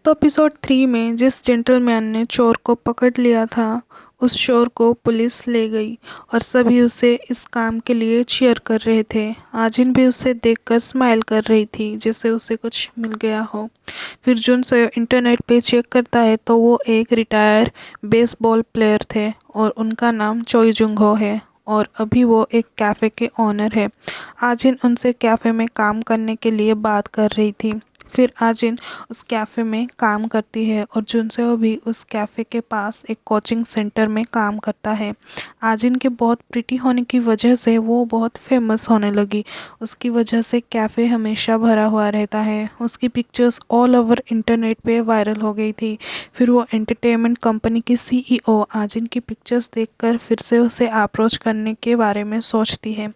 तो एपिसोड 3 में जिस जेंटलमैन ने चोर को पकड़ लिया था, उस चोर को पुलिस ले गई और सभी उसे इस काम के लिए चीयर कर रहे थे। आजिन भी उसे देखकर स्माइल कर रही थी जैसे उसे कुछ मिल गया हो। फिर जुन से इंटरनेट पे चेक करता है तो वो एक रिटायर बेसबॉल प्लेयर थे और उनका नाम चोई जुंग हो है और अभी वो एक कैफ़े के ओनर है। आजिन उनसे कैफ़े में काम करने के लिए बात कर रही थी। फिर आजिन उस कैफ़े में काम करती है और जुनसेओ भी उस कैफ़े के पास एक कोचिंग सेंटर में काम करता है। आजिन के बहुत प्रिटी होने की वजह से वो बहुत फेमस होने लगी। उसकी वजह से कैफ़े हमेशा भरा हुआ रहता है। उसकी पिक्चर्स ऑल ओवर इंटरनेट पे वायरल हो गई थी। फिर वो एंटरटेनमेंट कंपनी की सीईओ आजिन की पिक्चर्स देखकर फिर से उसे अप्रोच करने के बारे में सोचती है।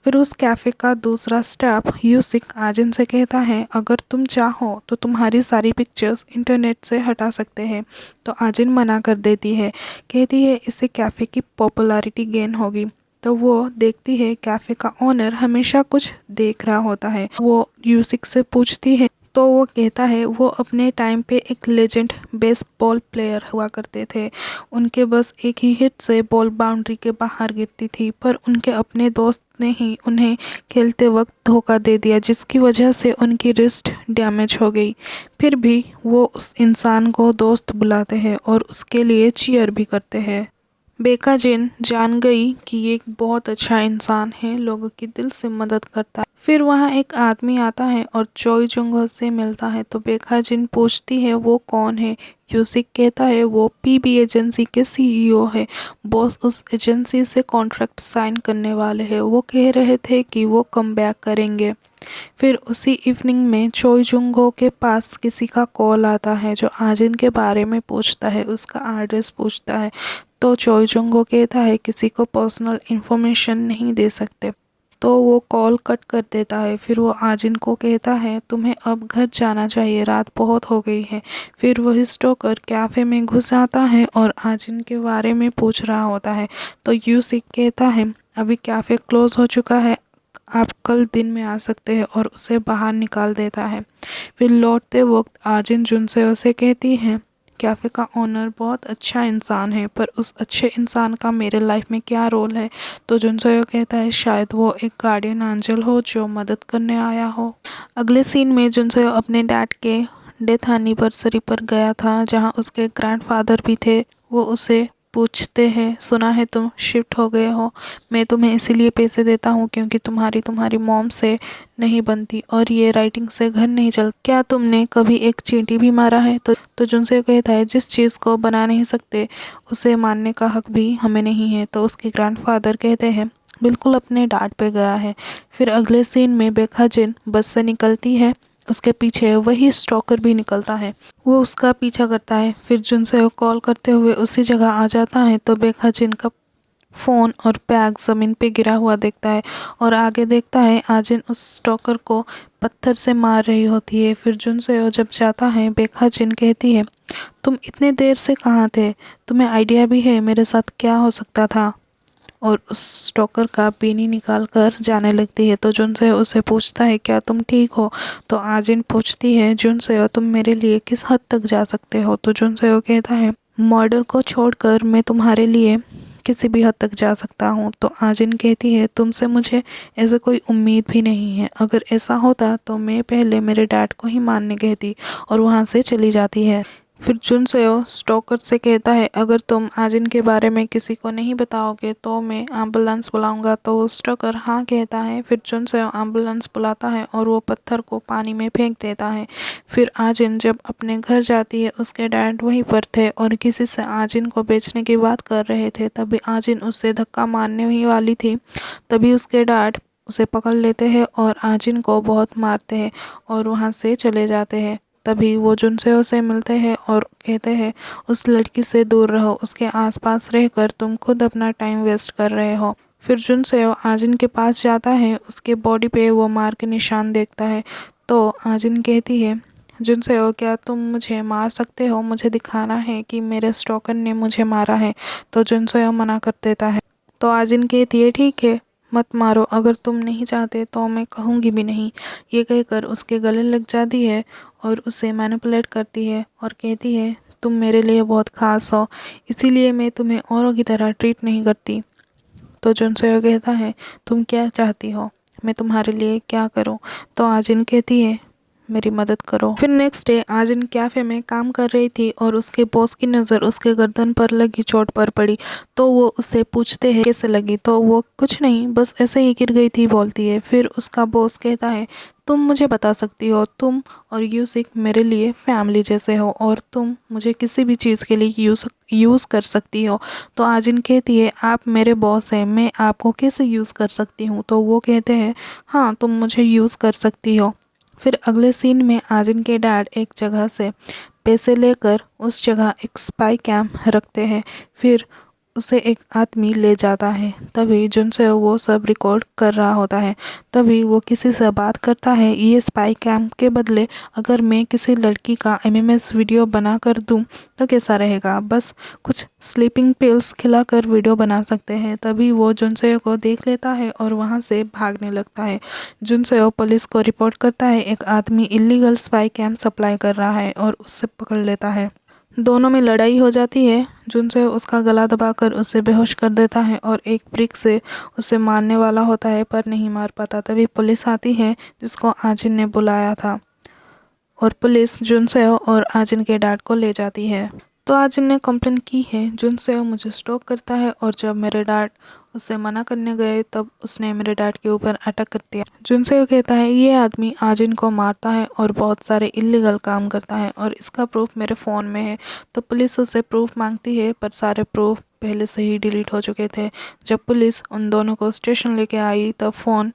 फिर उस कैफ़े का दूसरा स्टाफ यूसिक आजिन से कहता है, अगर तुम चाहो तो तुम्हारी सारी पिक्चर्स इंटरनेट से हटा सकते हैं। तो आजिन मना कर देती है, कहती है इससे कैफ़े की पॉपुलैरिटी गेन होगी। तो वो देखती है कैफ़े का ओनर हमेशा कुछ देख रहा होता है। वो यूसिक से पूछती है तो वो कहता है वो अपने टाइम पे एक लेजेंड बेसबॉल प्लेयर हुआ करते थे। उनके बस एक ही हिट से बॉल बाउंड्री के बाहर गिरती थी, पर उनके अपने दोस्त ने ही उन्हें खेलते वक्त धोखा दे दिया जिसकी वजह से उनकी रिस्ट डैमेज हो गई। फिर भी वो उस इंसान को दोस्त बुलाते हैं और उसके लिए चीयर भी करते हैं। बेका जिन जान गई कि ये एक बहुत अच्छा इंसान है, लोगों की दिल से मदद करता है। फिर वहाँ एक आदमी आता है और चोई जुंगो से मिलता है तो बेका जिन पूछती है वो कौन है। यूसिक कहता है वो पीबी एजेंसी के सीईओ है। बॉस उस एजेंसी से कॉन्ट्रैक्ट साइन करने वाले हैं। वो कह रहे थे कि वो कम बैक करेंगे। फिर उसी इवनिंग में चोई जुंगो के पास किसी का कॉल आता है जो आजिन के बारे में पूछता है, उसका एड्रेस पूछता है। तो चोई जुंगो कहता है किसी को पर्सनल इन्फॉर्मेशन नहीं दे सकते। तो वो कॉल कट कर देता है। फिर वो आजिन को कहता है तुम्हें अब घर जाना चाहिए, रात बहुत हो गई है। फिर वही स्टोकर कैफ़े में घुस आता है और आजिन के बारे में पूछ रहा होता है। तो यूसिक कहता है अभी कैफ़े क्लोज हो चुका है, आप कल दिन में आ सकते हैं और उसे बाहर निकाल देता है। फिर लौटते वक्त आजिन जुनसे उसे कहती है कैफ़े का ओनर बहुत अच्छा इंसान है, पर उस अच्छे इंसान का मेरे लाइफ में क्या रोल है। तो जुनसेओ कहता है शायद वो एक गार्डियन एंजल हो जो मदद करने आया हो। अगले सीन में जुनसेओ अपने डैड के डेथ एनिवर्सरी पर गया था जहां उसके ग्रैंडफादर भी थे। वो उसे पूछते हैं सुना है तुम शिफ्ट हो गए हो, मैं तुम्हें इसीलिए पैसे देता हूँ क्योंकि तुम्हारी मॉम से नहीं बनती और ये राइटिंग से घर नहीं चल, क्या तुमने कभी एक चींटी भी मारा है। तो जुनसे कहता है जिस चीज़ को बना नहीं सकते उसे मानने का हक भी हमें नहीं है। तो उसके ग्रैंडफादर कहते हैं बिल्कुल अपने डैड पे गया है। फिर अगले सीन में बेखा जिन बस से निकलती है, उसके पीछे वही स्टॉकर भी निकलता है। वो उसका पीछा करता है। फिर जुनसे कॉल करते हुए उसी जगह आ जाता है तो बेखा जिन का फ़ोन और बैग ज़मीन पे गिरा हुआ देखता है और आगे देखता है आजिन उस स्टॉकर को पत्थर से मार रही होती है। फिर जुनसेओ जब जाता है बेखा जिन कहती है तुम इतने देर से कहाँ थे, तुम्हें आइडिया भी है मेरे साथ क्या हो सकता था। और उस स्टॉकर का बीनी निकाल कर जाने लगती है। तो जुनसेओ उसे पूछता है क्या तुम ठीक हो। तो आजिन पूछती है जुनसेओ तुम मेरे लिए किस हद तक जा सकते हो। तो जुनसेओ कहता है मर्डर को छोड़कर मैं तुम्हारे लिए किसी भी हद तक जा सकता हूँ। तो आजिन कहती है तुमसे मुझे ऐसे कोई उम्मीद भी नहीं है, अगर ऐसा होता तो मैं पहले मेरे डैड को ही मारने कहती और वहाँ से चली जाती है। फिर जुनसेओ स्टॉकर से कहता है अगर तुम आजिन के बारे में किसी को नहीं बताओगे तो मैं एम्बुलेंस बुलाऊंगा। तो वो स्टॉकर हाँ कहता है। फिर जुनसेओ एम्बुलेंस बुलाता है और वो पत्थर को पानी में फेंक देता है। फिर आजिन जब अपने घर जाती है उसके डैड वहीं पर थे और किसी से आजिन को बेचने की बात कर रहे थे। तभी आजिन उससे धक्का मारने ही वाली थी, तभी उसके डैड उसे पकड़ लेते हैं और आजिन को बहुत मारते हैं और वहाँ से चले जाते हैं। तभी वो जुनसेओ से मिलते हैं और कहते हैं उस लड़की से दूर रहो, उसके आसपास रहकर तुम खुद अपना टाइम वेस्ट कर रहे हो। फिर जुनसेओ आजिन के पास जाता है, उसके बॉडी पे वो मार के निशान देखता है। तो आजिन कहती है जुनसेओ क्या तुम मुझे मार सकते हो, मुझे दिखाना है कि मेरे स्टॉकर ने मुझे मारा है। तो जुनसेओ मना कर देता है। तो आजिन कहती है ठीक है मत मारो, अगर तुम नहीं चाहते तो मैं कहूँगी भी नहीं। ये कहकर उसके गले लग जाती है और उसे मैनिपुलेट करती है और कहती है तुम मेरे लिए बहुत ख़ास हो, इसीलिए मैं तुम्हें औरों की तरह ट्रीट नहीं करती। तो जुनसोयो कहता है तुम क्या चाहती हो, मैं तुम्हारे लिए क्या करूं? तो आजिन कहती है मेरी मदद करो। फिर नेक्स्ट डे आजिन कैफ़े में काम कर रही थी और उसके बॉस की नज़र उसके गर्दन पर लगी चोट पर पड़ी। तो वो उससे पूछते हैं कैसे लगी, तो वो कुछ नहीं बस ऐसे ही गिर गई थी बोलती है। फिर उसका बॉस कहता है तुम मुझे बता सकती हो, तुम और यूसिक मेरे लिए फैमिली जैसे हो और तुम मुझे किसी भी चीज़ के लिए यूज़ कर सकती हो। तो आजिन कहती है आप मेरे बॉस हैं, मैं आपको कैसे यूज़ कर सकती हूँ? तो वो कहते हैं हाँ तुम मुझे यूज़ कर सकती हो। फिर अगले सीन में आजिन के डैड एक जगह से पैसे लेकर उस जगह एक स्पाई कैम्प रखते हैं। फिर उसे एक आदमी ले जाता है, तभी जिनसे वो सब रिकॉर्ड कर रहा होता है। तभी वो किसी से बात करता है ये स्पाई कैम्प के बदले अगर मैं किसी लड़की का एमएमएस वीडियो बना कर दूँ तो कैसा रहेगा, बस कुछ स्लीपिंग पिल्स खिलाकर वीडियो बना सकते हैं। तभी वो जुनसेयो को देख लेता है और वहाँ से भागने लगता है। जुनसेयो पुलिस को रिपोर्ट करता है एक आदमी इलीगल स्पाई कैम्प सप्लाई कर रहा है और उससे पकड़ लेता है। दोनों में लड़ाई हो जाती है। जुनसेयो उसका गला दबाकर उसे बेहोश कर देता है और एक ब्रिक से उसे मारने वाला होता है पर नहीं मार पाता। तभी पुलिस आती है जिसको आजिन ने बुलाया था और पुलिस जुनसेयो और आजिन के डैड को ले जाती है। तो आजिन ने कंप्लेन की है जुनसेयो मुझे स्टॉक करता है और जब मेरे डैड उसे मना करने गए तब उसने मेरे डैड के ऊपर अटैक कर दिया। जुनसेयो कहता है ये आदमी आजिन को मारता है और बहुत सारे इलीगल काम करता है और इसका प्रूफ मेरे फ़ोन में है। तो पुलिस उससे प्रूफ मांगती है पर सारे प्रूफ पहले से ही डिलीट हो चुके थे। जब पुलिस उन दोनों को स्टेशन लेके आई तब फ़ोन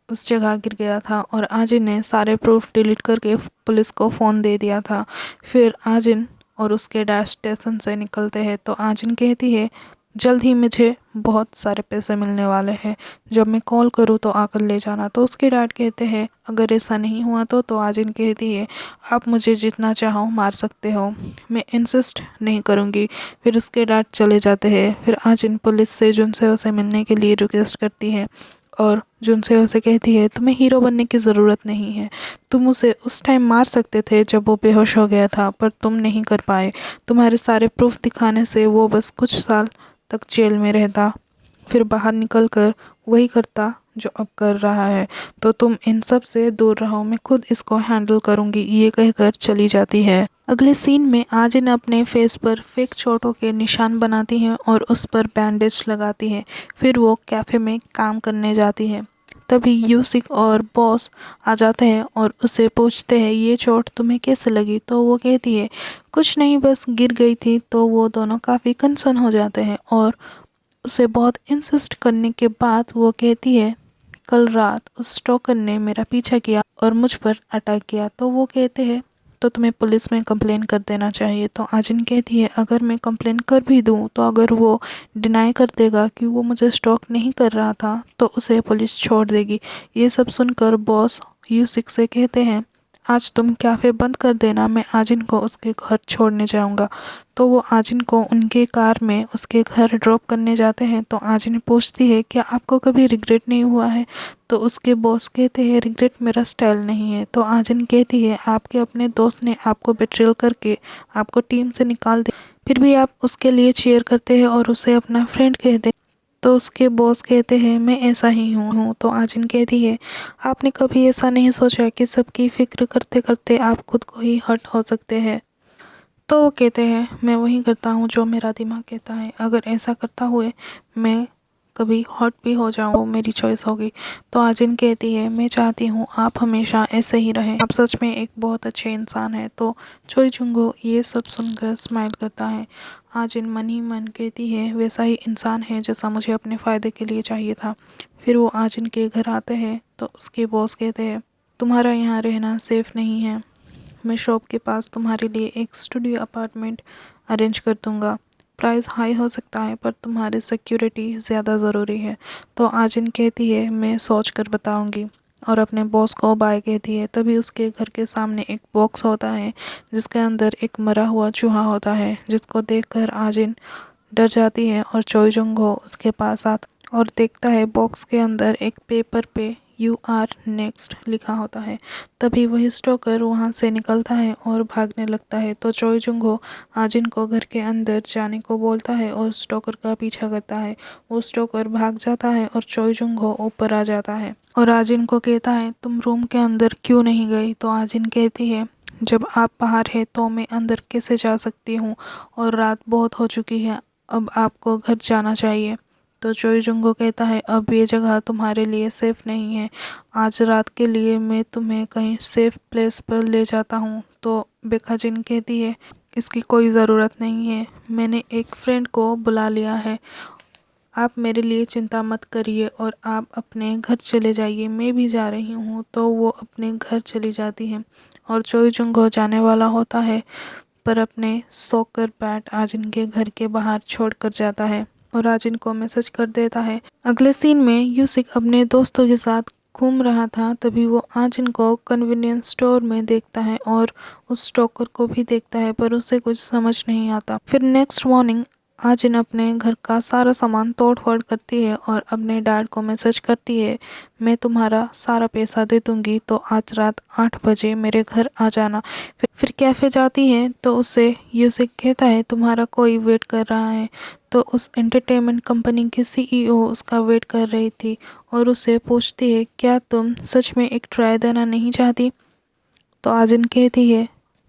उस जगह गिर गया था और आजिन ने सारे प्रूफ डिलीट करके पुलिस को फ़ोन दे दिया था। फिर आजिन और उसके डैड स्टेशन से निकलते हैं तो आजिन कहती है जल्द ही मुझे बहुत सारे पैसे मिलने वाले हैं, जब मैं कॉल करूँ तो आकर ले जाना। तो उसके डैड कहते हैं अगर ऐसा नहीं हुआ तो आजिन कहती है आप मुझे जितना चाहो मार सकते हो, मैं इंसिस्ट नहीं करूँगी। फिर उसके डैड चले जाते हैं। फिर आजिन पुलिस से जुनसेयो से मिलने के लिए रिक्वेस्ट करती है और जुनसेयो से कहती है तुम्हें हीरो बनने की ज़रूरत नहीं है, तुम उसे उस टाइम मार सकते थे जब वो बेहोश हो गया था पर तुम नहीं कर पाए। तुम्हारे सारे प्रूफ दिखाने से वो बस कुछ साल तक जेल में रहता, फिर बाहर निकलकर वही करता जो अब कर रहा है। तो तुम इन सब से दूर रहो, मैं खुद इसको हैंडल करूँगी, ये कहकर चली जाती है। अगले सीन में आजिन अपने फेस पर फेक चोटों के निशान बनाती है और उस पर बैंडेज लगाती है। फिर वो कैफ़े में काम करने जाती है। तभी यूसिक और बॉस आ जाते हैं और उसे पूछते हैं ये चोट तुम्हें कैसे लगी? तो वो कहती है कुछ नहीं बस गिर गई थी। तो वो दोनों काफ़ी कंसर्न हो जाते हैं और उसे बहुत इंसिस्ट करने के बाद वो कहती है कल रात उस स्टॉकर ने मेरा पीछा किया और मुझ पर अटैक किया। तो वो कहते हैं तो तुम्हें पुलिस में कंप्लेन कर देना चाहिए। तो आजिन कहती है अगर मैं कंप्लेन कर भी दूं तो अगर वो डिनाई कर देगा कि वो मुझे स्टॉक नहीं कर रहा था तो उसे पुलिस छोड़ देगी। ये सब सुनकर बॉस यूसिक से कहते हैं आज तुम कैफ़े बंद कर देना, मैं आजिन को उसके घर छोड़ने जाऊंगा। तो वो आजिन को उनके कार में उसके घर ड्रॉप करने जाते हैं। तो आजिन पूछती है क्या आपको कभी रिग्रेट नहीं हुआ है? तो उसके बॉस कहते हैं रिग्रेट मेरा स्टाइल नहीं है। तो आजिन कहती है आपके अपने दोस्त ने आपको बेट्रेल करके आपको टीम से निकाल दिया, फिर भी आप उसके लिए चीयर करते हैं और उसे अपना फ्रेंड कहते हैं। तो उसके बॉस कहते हैं मैं ऐसा ही हूँ। तो आजिन कहती है आपने कभी ऐसा नहीं सोचा कि सबकी फ़िक्र करते करते आप खुद को ही हर्ट हो सकते हैं? तो वो कहते हैं मैं वही करता हूँ जो मेरा दिमाग कहता है, अगर ऐसा करता हुए मैं कभी हर्ट भी हो जाऊँ वो मेरी चॉइस होगी। तो आजिन कहती है मैं चाहती हूँ आप हमेशा ऐसे ही रहें, आप सच में एक बहुत अच्छे इंसान हैं। तो चोई जुंगो ये सब सुनकर स्माइल करता है। आजिन मन ही मन कहती है वैसा ही इंसान है जैसा मुझे अपने फ़ायदे के लिए चाहिए था। फिर वो आजिन के घर आते हैं तो उसके बॉस कहते हैं तुम्हारा यहाँ रहना सेफ़ नहीं है, मैं शॉप के पास तुम्हारे लिए एक स्टूडियो अपार्टमेंट अरेंज कर दूँगा, प्राइस हाई हो सकता है पर तुम्हारी सिक्योरिटी ज़्यादा ज़रूरी है। तो आजिन कहती है मैं सोच कर बताऊँगी और अपने बॉस को बाय कहती है। तभी उसके घर के सामने एक बॉक्स होता है जिसके अंदर एक मरा हुआ चूहा होता है, जिसको देखकर आजिन डर जाती है और चोई जुंगो उसके पास आता और देखता है बॉक्स के अंदर एक पेपर पे यू आर नेक्स्ट लिखा होता है। तभी वही स्टोकर वहाँ से निकलता है और भागने लगता है। तो चोई जुंग हो आजिन को घर के अंदर जाने को बोलता है और स्टोकर का पीछा करता है। वो स्टोकर भाग जाता है और चोई जुंग हो ऊपर आ जाता है और आजिन को कहता है तुम रूम के अंदर क्यों नहीं गई। तो आजिन कहती है जब आप बाहर है तो मैं अंदर कैसे जा सकती हूँ, और रात बहुत हो चुकी है, अब आपको घर जाना चाहिए। तो चोई जुंगो कहता है अब ये जगह तुम्हारे लिए सेफ़ नहीं है, आज रात के लिए मैं तुम्हें कहीं सेफ़ प्लेस पर ले जाता हूँ। तो बेखाजिन कहती है इसकी कोई ज़रूरत नहीं है, मैंने एक फ्रेंड को बुला लिया है, आप मेरे लिए चिंता मत करिए और आप अपने घर चले जाइए, मैं भी जा रही हूँ। तो वो अपने घर चली जाती है और चोई जुंगो जाने वाला होता है पर अपने सॉकर बैट आजिन के घर के बाहर छोड़ कर जाता है और आजिन को मैसेज कर देता है। अगले सीन में यूसिक अपने दोस्तों के साथ घूम रहा था, तभी वो आजिन को कन्वीनियंस स्टोर में देखता है और उस स्टोकर को भी देखता है पर उसे कुछ समझ नहीं आता। फिर नेक्स्ट मॉर्निंग आजिन अपने घर का सारा सामान तोड़ फोड़ करती है और अपने डैड को मैसेज करती है मैं तुम्हारा सारा पैसा दे दूंगी, तो आज रात 8 बजे मेरे घर आ जाना। फिर कैफ़े जाती है तो उसे यूसिक कहता है तुम्हारा कोई वेट कर रहा है। तो उस एंटरटेनमेंट कंपनी की सीईओ उसका वेट कर रही थी और उससे पूछती है क्या तुम सच में एक ट्राई देना नहीं चाहती। तो आजिन कहती है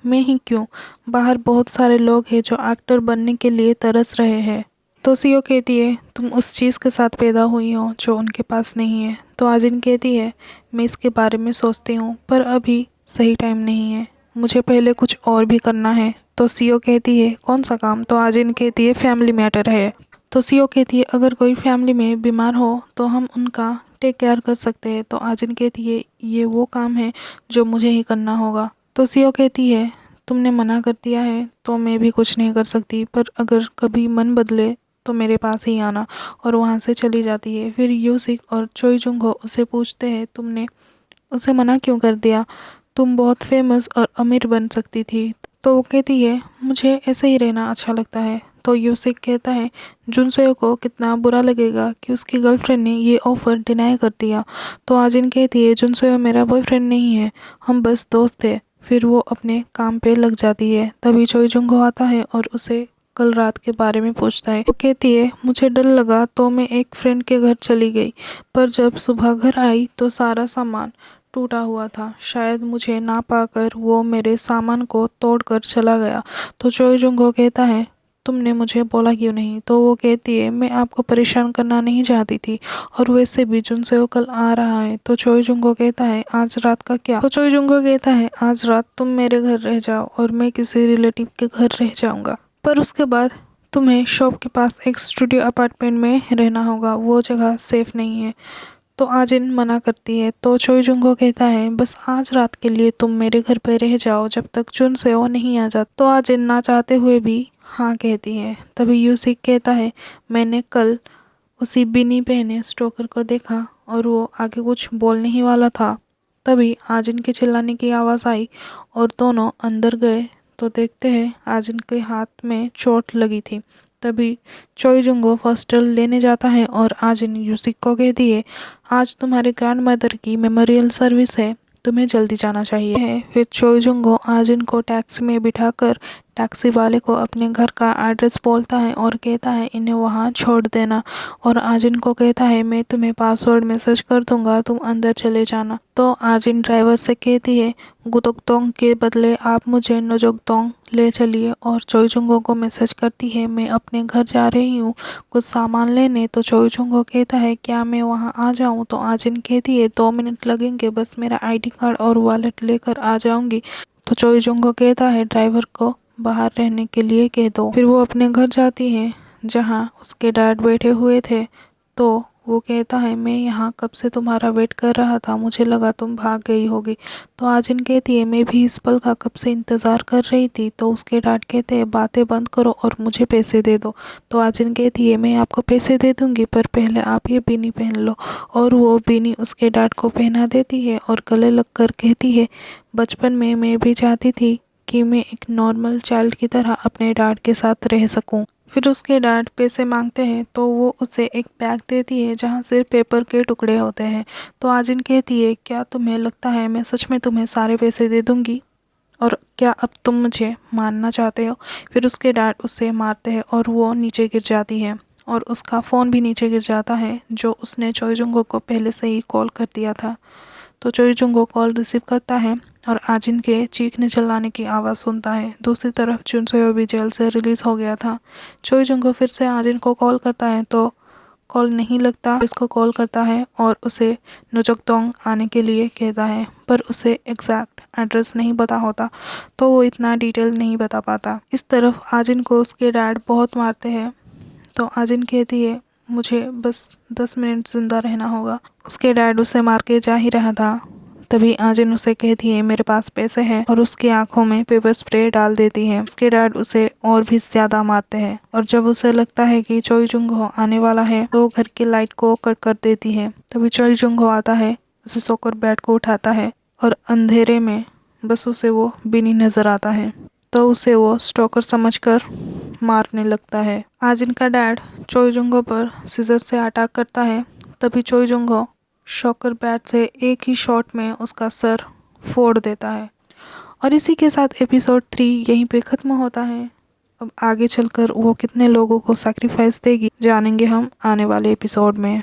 मैं ही क्यों, बाहर बहुत सारे लोग हैं जो एक्टर बनने के लिए तरस रहे हैं। तो सीईओ कहती है तुम उस चीज़ के साथ पैदा हुई हो जो उनके पास नहीं है। तो आजिन कहती है मैं इसके बारे में सोचती हूँ पर अभी सही टाइम नहीं है, मुझे पहले कुछ और भी करना है। तो सीईओ कहती है कौन सा काम। तो आजिन कहती है फैमिली मैटर है। तो सीईओ कहती है अगर कोई फैमिली में बीमार हो तो हम उनका टेक केयर कर सकते हैं। तो आजिन कहती है ये वो काम है जो मुझे ही करना होगा। तो सीईओ कहती है तुमने मना कर दिया है तो मैं भी कुछ नहीं कर सकती, पर अगर कभी मन बदले तो मेरे पास ही आना, और वहाँ से चली जाती है। फिर यूसिक और चोई जुंग हो उसे पूछते हैं तुमने उसे मना क्यों कर दिया, तुम बहुत फेमस और अमीर बन सकती थी। तो वो कहती है मुझे ऐसे ही रहना अच्छा लगता है। तो यूसिक कहता है जुनसेओ को कितना बुरा लगेगा कि उसकी गर्लफ्रेंड ने ये ऑफ़र डिनाई कर दिया। तो आजिन कहती है जुनसेओ मेरा बॉयफ्रेंड नहीं है, हम बस दोस्त थे। फिर वो अपने काम पे लग जाती है। तभी चोई जुंगो आता है और उसे कल रात के बारे में पूछता है। वो कहती है मुझे डर लगा तो मैं एक फ्रेंड के घर चली गई, पर जब सुबह घर आई तो सारा सामान टूटा हुआ था, शायद मुझे ना पाकर वो मेरे सामान को तोड़ कर चला गया। तो चोई जुंगो कहता है तुमने मुझे बोला क्यों नहीं। तो वो कहती है मैं आपको परेशान करना नहीं चाहती थी, और वैसे भी जुनसेओ कल आ रहा है। तो चोई जुंगो कहता है आज रात का क्या। तो चोई जुंगो कहता है आज रात तुम मेरे घर रह जाओ और मैं किसी रिलेटिव के घर रह जाऊंगा, पर उसके बाद तुम्हें शॉप के पास एक स्टूडियो अपार्टमेंट में रहना होगा, वो जगह सेफ नहीं है। तो आजिन मना करती है। तो चोई जुंगो कहता है बस आज रात के लिए तुम मेरे घर पे रह जाओ जब तक जुनसेओ नहीं आ जाता। तो आजिन ना चाहते हुए भी हाँ कहती है। तभी यूसिक कहता है मैंने कल उसी बिनी पहने स्टोकर को देखा, और वो आगे कुछ बोलने ही वाला था। तभी आजिन के चिल्लाने की आवाज़ आई और दोनों अंदर गए तो देखते हैं आजिन के हाथ में चोट लगी थी। तभी चोई जुंगो हॉस्टल लेने जाता है और आजिन यूसिक को कहती है आज तुम्हारी ग्रैंड मदर की मेमोरियल सर्विस है, तुम्हें जल्दी जाना चाहिए है। फिर चोई जुंगो आजिन को टैक्सी में बिठाकर टैक्सी वाले को अपने घर का एड्रेस बोलता है और कहता है इन्हें वहाँ छोड़ देना, और आजिन को कहता है मैं तुम्हें पासवर्ड मैसेज कर दूंगा, तुम अंदर चले जाना। तो आजिन ड्राइवर से कहती है गुतोकतोंग के बदले आप मुझे नोजोकतोंग ले चलिए, और चोई जुंगो को मैसेज करती है मैं अपने घर जा रही हूँ कुछ सामान लेने। तो चोई जुंगो कहता है क्या मैं वहाँ आ जाऊँ। तो आजिन कहती है 2 मिनट लगेंगे, बस मेरा आईडी कार्ड और वॉलेट लेकर आ जाऊँगी। तो चोई जुंगो कहता है ड्राइवर को बाहर रहने के लिए कह दो। फिर वो अपने घर जाती है जहाँ उसके डैड बैठे हुए थे। तो वो कहता है मैं यहाँ कब से तुम्हारा वेट कर रहा था, मुझे लगा तुम भाग गई होगी। तो आजिन कहती है मैं भी इस पल का कब से इंतज़ार कर रही थी। तो उसके डैड कहते हैं बातें बंद करो और मुझे पैसे दे दो। तो आजिन कहती है मैं आपको पैसे दे दूँगी, पर पहले आप ये बीनी पहन लो, और वो बीनी उसके डैड को पहना देती है और गले लग कर कहती है बचपन में मैं भी चाहती थी कि मैं एक नॉर्मल चाइल्ड की तरह अपने डैड के साथ रह सकूं। फिर उसके डैड पैसे मांगते हैं तो वो उसे एक बैग देती है जहाँ सिर्फ पेपर के टुकड़े होते हैं। तो आजिन कहती है, क्या तुम्हें लगता है मैं सच में तुम्हें सारे पैसे दे दूंगी और क्या अब तुम मुझे मारना चाहते हो? फिर उसके डैड उसे मारते हैं और वो नीचे गिर जाती है और उसका फ़ोन भी नीचे गिर जाता है जो उसने चोई जुंगो को पहले से ही कॉल कर दिया था। तो चोई जुंगो कॉल रिसीव करता है और आजिन के चीखने चिल्लाने की आवाज़ सुनता है। दूसरी तरफ जुनसोयो भी जेल से रिलीज़ हो गया था। चोई जुंगो फिर से आजिन को कॉल करता है तो कॉल नहीं लगता। इसको कॉल करता है और उसे नुजोकदोंग आने के लिए कहता है, पर उसे एग्जैक्ट एड्रेस नहीं पता होता तो वो इतना डिटेल नहीं बता पाता। इस तरफ आजिन को उसके डैड बहुत मारते हैं तो आजिन कहती है, मुझे बस 10 मिनट ज़िंदा रहना होगा। उसके डैड उसे मार के जा ही रहा था, तभी आजिन उसे कहती है मेरे पास पैसे हैं और उसकी आंखों में पेपर स्प्रे डाल देती है। उसके डैड उसे और भी ज़्यादा मारते हैं और जब उसे लगता है कि चोई जुंगो आने वाला है तो घर की लाइट को कट कर देती है। तभी चोई जुंगो आता है, उसे सोकर बेड को उठाता है और अंधेरे में बस उसे वो बिनी नज़र आता है तो उसे वो स्टॉकर समझकर मारने लगता है। आजिन का डैड चोई जुंगो पर सीजर से अटैक करता है, तभी चोई जुंगो शॉकर बैट से एक ही शॉट में उसका सर फोड़ देता है। और इसी के साथ एपिसोड 3 यहीं पे ख़त्म होता है। अब आगे चलकर वो कितने लोगों को सैक्रिफाइस देगी जानेंगे हम आने वाले एपिसोड में।